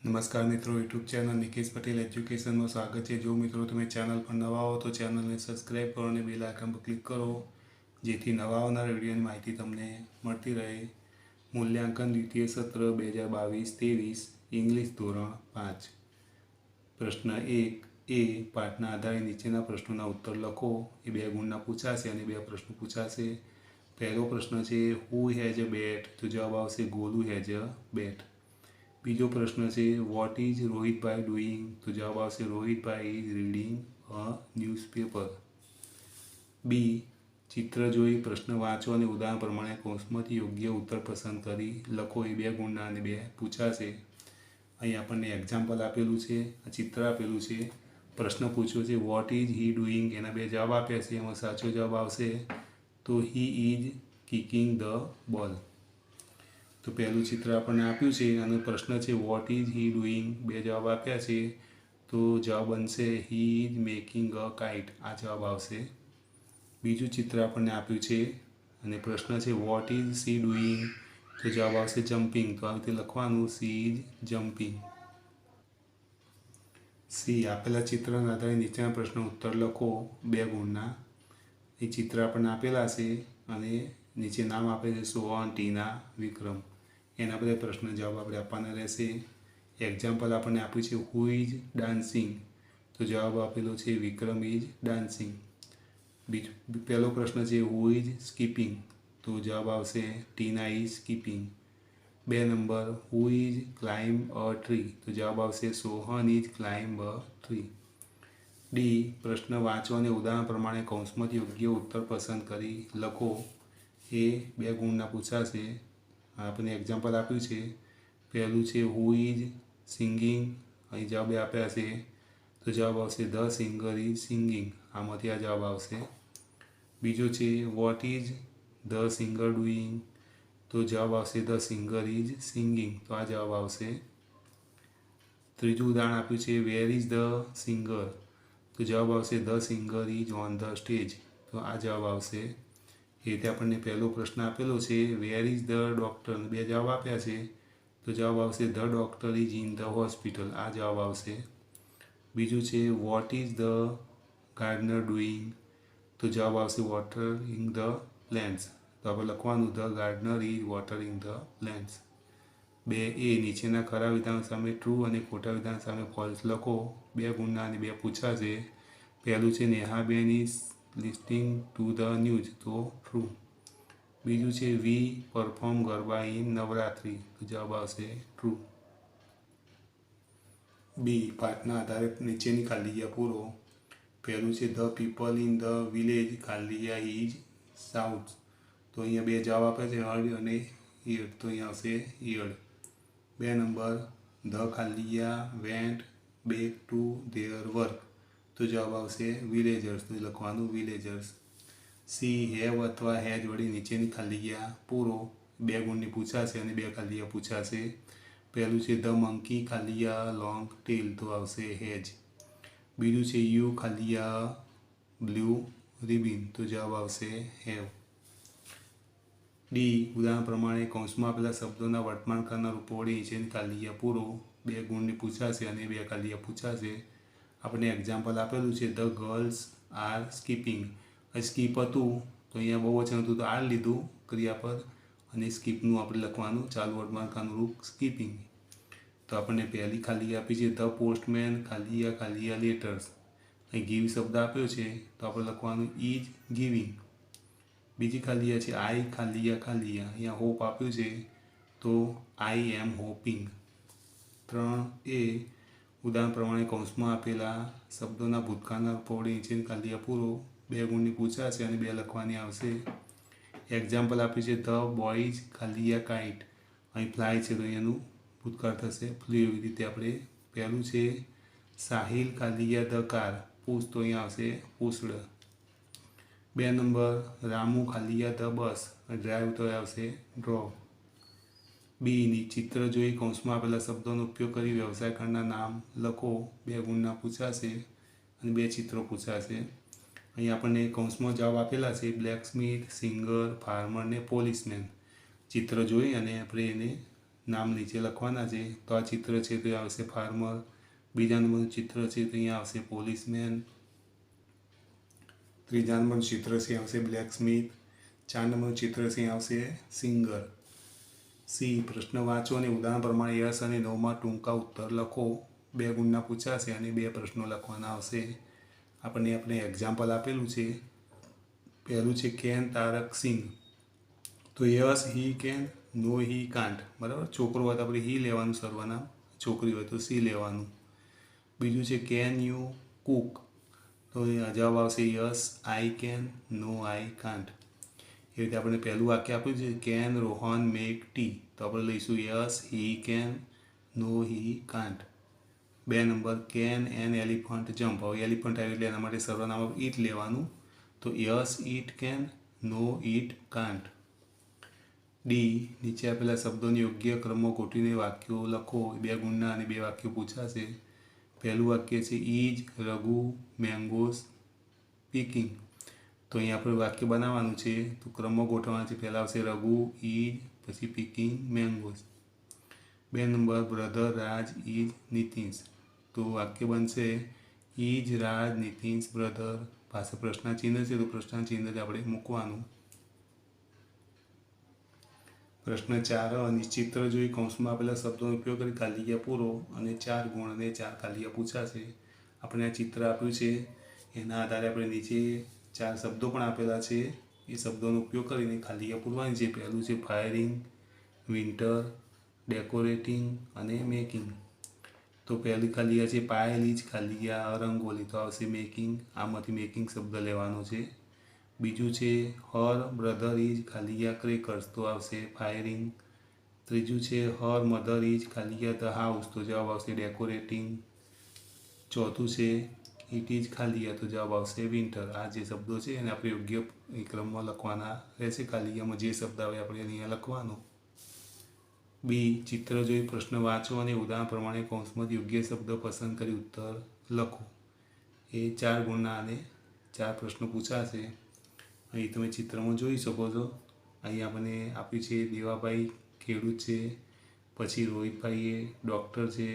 નમસ્કાર મિત્રો, YouTube channel Nikesh Patel એજ્યુકેશનમાં સ્વાગત છે। જો મિત્રો તમે ચેનલ પર નવા હો તો ચેનલને સબસ્ક્રાઈબ કરો અને બેલ આઇકન પર ક્લિક કરો, જેથી નવા આવનાર વિડીયોની માહિતી તમને મળતી રહે। મૂલ્યાંકન દ્વિતીય સત્ર 2022-23 ઇંગ્લિશ ધોરણ 5 પ્રશ્ન 1 એ પાઠના આધારે નીચેના પ્રશ્નોના ઉત્તર લખો। એ 2 ગુણના પૂછાશે અને 2 પ્રશ્નો પૂછાશે। પહેલો પ્રશ્ન છે હુ હેઝ અ બેટ, તો જવાબ આવશે ગોલુ હેઝ અ બેટ। બીજો પ્રશ્ન છે વોટ ઇઝ રોહિતભાઈ ડુઈંગ, તો જવાબ આવશે રોહિતભાઈ ઇઝ રીડિંગ અ ન્યૂઝપેપર। બી ચિત્ર જોઈ પ્રશ્ન વાંચો અને ઉદાહરણ પ્રમાણે કૌંસમાંથી યોગ્ય ઉત્તર પસંદ કરી લખો। એ 2 ગુણના અને 2 પૂછાશે। અહીં આપણને એક્ઝામ્પલ આપેલું છે, ચિત્ર આપેલું છે, પ્રશ્ન પૂછ્યો છે વોટ ઇઝ હી ડુઈંગ, એના 2 જવાબ આપ્યા છે। એમાં સાચો જવાબ આવશે તો હી ઇઝ કિકિંગ ધ બોલ। તો પહેલું ચિત્ર આપણને આપ્યું છે અને પ્રશ્ન છે વોટ ઇઝ હી ડુઈંગ, 2 જવાબ આપ્યા છે, તો જવાબ બનશે he is making a kite, આ જવાબ આવશે। બીજું ચિત્ર આપણને આપ્યું છે અને પ્રશ્ન છે વોટ ઇઝ સી ડુઈંગ, તો જવાબ આવશે જમ્પિંગ, તો આ રીતે લખવાનું સી ઇઝ જમ્પિંગ। સી આપેલા ચિત્રના આધારે નીચેના પ્રશ્નો ઉત્તર લખો 2 ગુણના। એ ચિત્ર આપણને આપેલા છે અને નીચે નામ આપે છે સોહન, ટીના, વિક્રમ, એના બધા પ્રશ્ન જવાબ આપણે આપવાના રહેશે। એક્ઝામ્પલ આપણને આપ્યું છે હુ ઇઝ ડાન્સિંગ, તો જવાબ આપેલો છે વિક્રમ ઇઝ ડાન્સિંગ। પહેલો પ્રશ્ન છે હુ ઇઝ સ્કીપિંગ, તો જવાબ આવશે Tina is skipping. 2 number who is climb a tree, તો જવાબ આવશે Sohan is climb a tree. D પ્રશ્ન વાંચો અને ઉદાહરણ પ્રમાણે કૌંસમાંથી યોગ્ય ઉત્તર પસંદ કરી લખો। એ 2 ગુણના પૂછાશે। આપણને એક્ઝામ્પલ આપ્યું છે, પહેલું છે હુ ઇઝ સિંગિંગ, અહીં જવાબ આપ્યા છે, તો જવાબ આવશે ધ સિંગર ઇઝ સિંગિંગ, આમાંથી આ જવાબ આવશે। બીજો છે what is the singer doing, તો જવાબ આવશે ધ સિંગર ઇઝ સિંગિંગ, તો આ જવાબ આવશે। ત્રીજું ઉદાહરણ આપ્યું છે વેર ઇઝ ધ સિંગર, તો જવાબ આવશે the singer is on the stage, તો આ જવાબ આવશે। એ રીતે આપણને પહેલો પ્રશ્ન આપેલો છે વેર ઇઝ ધ ડૉક્ટર, 2 જવાબ આપ્યા છે, તો જવાબ આવશે the doctor is in the hospital, આ જવાબ આવશે। બીજું છે what is the gardener doing, તો જવાબ આવશે વોટરિંગ ધ પ્લેન્ટ્સ, તો આપણે લખવાનું the gardener is watering the plants. 2 એ નીચેના ખરા વિધાન સામે ટ્રુ અને ખોટા વિધાન સામે ફોલ્સ લખો। 2 ગુણના અને 2 પૂછાશે। પહેલું છે Nehaben is listening to the news, તો ટ્રુ। બીજું છે we perform garba in Navratri, તો જવાબ આવશે ટ્રુ। બી પાઠના આધારે નીચેની ખાલી જગ્યા પૂરો। પહેલું છે the people in the village ખાલી જગ્યા ઇઝ સાઉથ, તો અહીંયા 2 જવાબ આપે છે હર્ડ અને હિયર્ડ, તો અહીંયા આવશે હિયર્ડ। 2 નંબર ધ ખાલી જગ્યા went back to their work, તો જવાબ આવશે વિલેજર્સ, તો લખવાનું વિલેજર્સ। સી હેવ અથવા હેજ વડે નીચેની ખાલી જગ્યા પૂરો। 2 ગુણની પૂછાશે અને 2 ખાલી જગ્યા પૂછાશે। પહેલું છે ધ મંકી ખાલી જગ્યા લોંગ ટેલ, તો આવશે હેજ। બીજું છે યુ ખાલી જગ્યા બ્લુ રિબિન, તો જવાબ આવશે હેવ। ડી ઉદાહરણ પ્રમાણે કૌંસમાં આપેલા શબ્દોના વર્તમાનકાળના રૂપો વડે નીચેની ખાલી જગ્યા પૂરો। 2 ગુણની પૂછાશે અને 2 ખાલી જગ્યા પૂછાશે। આપણે એક્ઝામ્પલ આપેલું છે the girls are skipping, skip હતું તો અહીંયા બહુવચન હતું તો આર લીધું ક્રિયાપદ, અને સ્કીપનું આપણે લખવાનું ચાલુ વર્તમાનકાળનું રૂપ સ્કીપિંગ। તો આપણને પહેલી ખાલી જગ્યા આપી છે ધ પોસ્ટમેન ખાલી જગ્યા લેટર્સ, અહીં ગીવ શબ્દ આપ્યો છે તો આપણે લખવાનું ઇઝ ગિવિંગ। બીજી ખાલી જગ્યા છે આઈ ખાલી જગ્યા, અહીંયા હોપ આપ્યું છે તો આઈ એમ હોપિંગ। 3 એ ઉદાહરણ પ્રમાણે કૌંસમાં આપેલા શબ્દોના ભૂતકાળના રૂપો વડે નીચેની ખાલી જગ્યા પૂરો। 2 ગુણની પૂછાશે અને 2 લખવાની આવશે। એક્ઝામ્પલ આપ્યું છે ધ બોયઝ ખાલી જગ્યા કાઇટ, અહીં ફ્લાય છે તો અહીંયાનું ભૂતકાળ થશે ફ્લ્યુ, એવી રીતે આપણે પહેલું છે સાહિલ ખાલી જગ્યા ધ કાર પુશ, તો અહીંયા આવશે પુશ્ડ। 2 નંબર રામુ ખાલી જગ્યા ધ બસ, ડ્રાઈવ તો આવશે ડ્રોવ। બીની ચિત્ર જોઈ કૌંસમાં આપેલા શબ્દોનો ઉપયોગ કરી વ્યવસાય ખંડના નામ લખો। 2 ગુણના પૂછાશે અને 2 ચિત્રો પૂછાશે। અહીં આપણને કૌંસમાં જવાબ આપેલા છે બ્લેક સ્મિથ, સિંગર, ફાર્મર ને પોલીસમેન। ચિત્ર જોઈ અને આપણે એને નામ નીચે લખવાના છે. તો આ ચિત્ર છે તો એ આવશે ફાર્મર. બીજા નંબરનું ચિત્ર છે તો અહીંયા આવશે પોલીસમેન. ત્રીજા નંબરનું ચિત્ર છે આવશે બ્લેકસ્મિથ. 4 નંબરનું ચિત્ર છે અહીં આવશે સિંગર. સી. પ્રશ્ન વાંચો અને ઉદાહરણ પ્રમાણે યસ અને નોમાં ટૂંકા ઉત્તર લખો. 2 ગુણના પૂછાશે અને 2 પ્રશ્નો લખવાના આવશે. આપણે એક્ઝામ્પલ આપેલું છે. પહેલું છે કેન તારક સિંગ. તો yes he can, no he can't. બરાબર, છોકરો હોય તો આપણે હી લેવાનું સર્વનામ, છોકરી હોય તો સી લેવાનું. બીજું છે કેન યુ કુક. તો જવાબ આવશે yes I can, no I can't. એ રીતે આપણે પહેલું વાક્ય આપ્યું છે કેન રોહન મેક ટી. તો આપણે લઈશું yes he can, no he can't. 2 number can an elephant jump. હવે એલિફન્ટ આવ્યું એટલે એના માટે સર્વનામ ઈટ લેવાનું. તો yes it can, no it can't. D. નીચે આપેલા શબ્દોની યોગ્ય ક્રમમાં ગોઠવીને વાક્યો લખો. 2 ગુણના અને 2 વાક્યો પૂછાશે. પહેલું વાક્ય છે ઇજ રઘુ મેંગોઝ પીકિંગ. તો અહીં આપણે વાક્ય બનાવવાનું છે. તો ક્રમમાં ગોઠવવાનું છે. પહેલાં આવશે રઘુ ઇજ, પછી પીકિંગ મેંગોઝ. 2 નંબર બ્રધર રાજ ઇજ નીતિન્સ. તો વાક્ય બનશે ઇજ રાજ નીતિન્સ બ્રધર. પાસે પ્રશ્ન ચિહ્ન છે તો પ્રશ્ન ચિહ્ન જ આપણે મૂકવાનું. પ્રશ્ન 4 નિશ્ચિત્ર જોઈ કૌંસમાં આપેલા શબ્દોનો ઉપયોગ કરી ખાલી જગ્યા પૂરો અને 4 ગુણ અને 4 ખાલી જગ્યા પૂછાશે. આપણે આ ચિત્ર આપ્યું છે એના આધારે આપણે નીચે 4 શબ્દો પણ આપેલા છે. એ શબ્દોનો ઉપયોગ કરીને ખાલી જગ્યા પૂરવાની છે. પહેલું છે ફાયરિંગ, વિન્ટર, ડેકોરેટિંગ અને મેકિંગ. તો પહેલી ખાલી જગ્યા છે પાયલ ઇજ ખાલી જગ્યા રંગોલી. તો આવશે મેકિંગ. આમાંથી મેકિંગ શબ્દ લેવાનો છે. બીજું છે હર બ્રધર ઇજ ખાલી જગ્યા ક્રેકર્સ. તો આવશે ફાયરિંગ. ત્રીજું છે હર મધર ઇજ ખાલી જગ્યા ધ હાઉસ. તો જવાબ આવશે ડેકોરેટિંગ. ચોથું છે ઇટ ઇજ ખાલી જગ્યા. તો જવાબ આવશે વિન્ટર. આ જે શબ્દો છે એને આપણે યોગ્ય ક્રમમાં લખવાના રહેશે. ખાલી જગ્યામાં જે શબ્દ આવે આપણે અહીંયા લખવાનો. બી. ચિત્ર જોઈ પ્રશ્ન વાંચો અને ઉદાહરણ પ્રમાણે કૌંસમાંથી યોગ્ય શબ્દ પસંદ કરી ઉત્તર લખો. એ 4 ગુણના અને 4 પ્રશ્નો પૂછાશે. અહીં તમે ચિત્રમાં જોઈ શકો છો. અહીં આપણને આપ્યું છે દેવાભાઈ ખેડૂત છે, પછી રોહિતભાઈ એ ડૉક્ટર છે,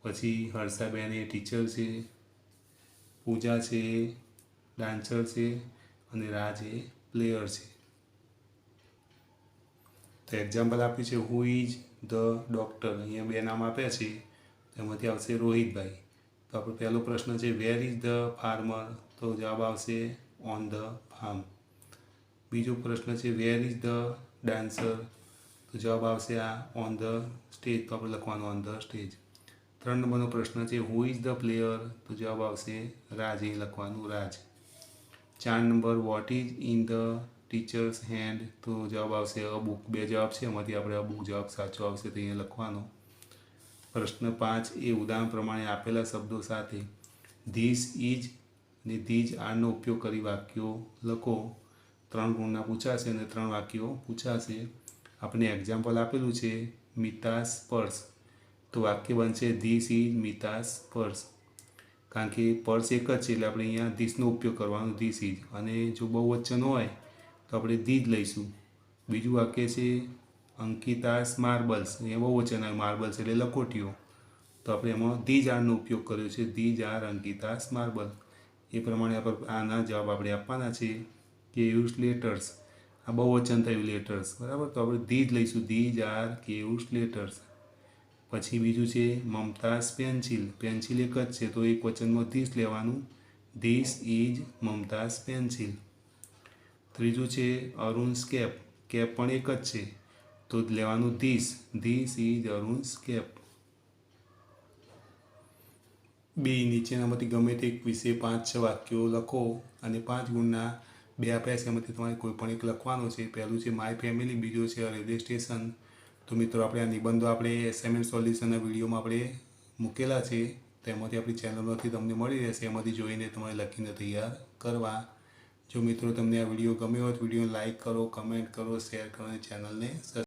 પછી હર્ષાબેન એ ટીચર છે, પૂજા છે ડાન્સર છે અને રાજ એ પ્લેયર છે. તો એક્ઝામ્પલ આપ્યું છે હુ ઇઝ ધ ડૉક્ટર. અહીંયા 2 નામ આપ્યા છે. તેમાંથી આવશે રોહિતભાઈ. તો આપણો પહેલો પ્રશ્ન છે વેર ઇઝ ધ ફાર્મર. તો જવાબ આવશે ઓન ધ ફાર્મ. બીજો પ્રશ્ન છે વેર ઇઝ ધ ડાન્સર. તો જવાબ આવશે આ ઓન ધ સ્ટેજ. તો આપણે લખવાનું ઓન ધ સ્ટેજ. 3 નંબરનો પ્રશ્ન છે હુ ઇઝ ધ પ્લેયર. તો જવાબ આવશે રાજ. અહીં લખવાનું રાજ. 4 number what is in the teachers hand. તો જવાબ આવશે અ બુક. 2 જવાબ છે એમાંથી આપણે અ બુક જવાબ સાચો આવશે તો અહીંયા લખવાનો. પ્રશ્ન 5 એ ઉદાહરણ પ્રમાણે આપેલા શબ્દો સાથે ધીસ ઇઝ અને ધીજ આરનો ઉપયોગ કરી વાક્યો લખો. 3 ગુણના પૂછાશે અને 3 વાક્યો પૂછાશે. આપણે એક્ઝામ્પલ આપેલું છે મિતાસ પર્સ. તો વાક્ય બનશે ધીસ ઇઝ મિતાસ પર્સ. કારણ કે પર્સ એક જ છે એટલે આપણે અહીંયા ધીસનો ઉપયોગ કરવાનો ધીસ ઇઝ. અને જો બહુવચન હોય તો આપણે ધીજ લઈશું. બીજું વાક્ય છે અંકિતાસ માર્બલ્સ. અહીંયા બહુવચન આવે માર્બલ્સ એટલે લખોટીઓ. તો આપણે એમાં ધીજ આરનો ઉપયોગ કર્યો છે ધીજ આર અંકિતાસ માર્બલ. એ પ્રમાણે આના જવાબ આપણે આપવાના છે કેયુસ લેટર્સ. આ બહુવચન થયું લેટર્સ. બરાબર, તો આપણે ધીજ લઈશું ધીજ આર કેયુસ લેટર્સ. પછી બીજું છે મમતાઝ પેન્સિલ. પેન્સિલ એક જ છે તો એક વચનમાં ધીસ લેવાનું ધીસ ઇઝ મમતાઝ પેન્સિલ. ત્રીજું છે અરુણ્સ કેપ. કેપ પણ એક જ છે તો લેવાનું ધીસ ઇઝ અરુણ્સ કેપ. બી. નીચેનામાંથી ગમે તે એક વિશે 5-6 વાક્યો લખો અને 5 ગુણના 2 આપ્યા છે એમાંથી તમારે કોઈ પણ એક લખવાનો છે. પહેલું છે માય ફેમિલી. બીજો છે રેલવે સ્ટેશન. તો મિત્રો આપણે આ નિબંધો આપણે એસાઇનમેન્ટ સોલ્યુશનના વિડીયોમાં આપણે મૂકેલા છે. તેમાંથી આપણી ચેનલમાંથી તમને મળી રહેશે. એમાંથી જોઈને તમારે લખીને તૈયાર કરવા. જો મિત્રો તમને આ વિડીયો ગમ્યો હોય તો વિડીયોને લાઇક કરો, કમેન્ટ કરો, શેર કરો અને ચેનલને